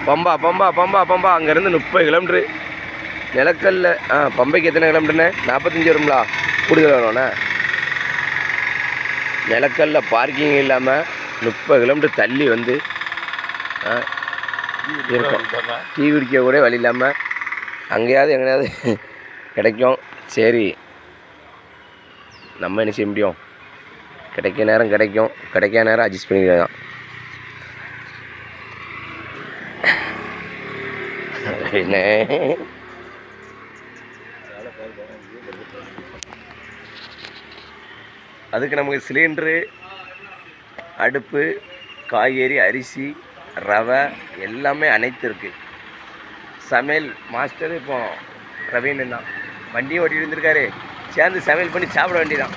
பம்பா பம்பா பம்பா பம்பா அங்கேருந்து 30 கிலோமீட்ரு. நிலக்கல்ல பம்பைக்கு எத்தனை கிலோமீட்டருண்ணே? 45 வருங்களா? கூடுதல் வருவாண்ணே. நிலக்கல்ல பார்க்கிங் இல்லாமல் 30 கிலோமீட்டர் தள்ளி வந்து இருக்கும். டீ குடிக்க கூட வழி இல்லாமல் அங்கேயாவது எங்கேயாவது கிடைக்கும். சரி, நம்ம என்ன செய்ய முடியும்? கிடைக்க நேரம் கிடைக்கும், கிடைக்காத நேரம் அட்ஜஸ்ட் பண்ணிக்கலாம். என்ன அதுக்கு நமக்கு சிலிண்டரு, அடுப்பு, காய்கறி, அரிசி, ரவை எல்லாமே அனைத்து இருக்குது. சமையல் மாஸ்டர் இப்போ ரவீன்னு தான் வண்டியை ஓட்டிகிட்டு இருந்திருக்காரு. சேர்ந்து சமையல் பண்ணி சாப்பிட வேண்டியதான்.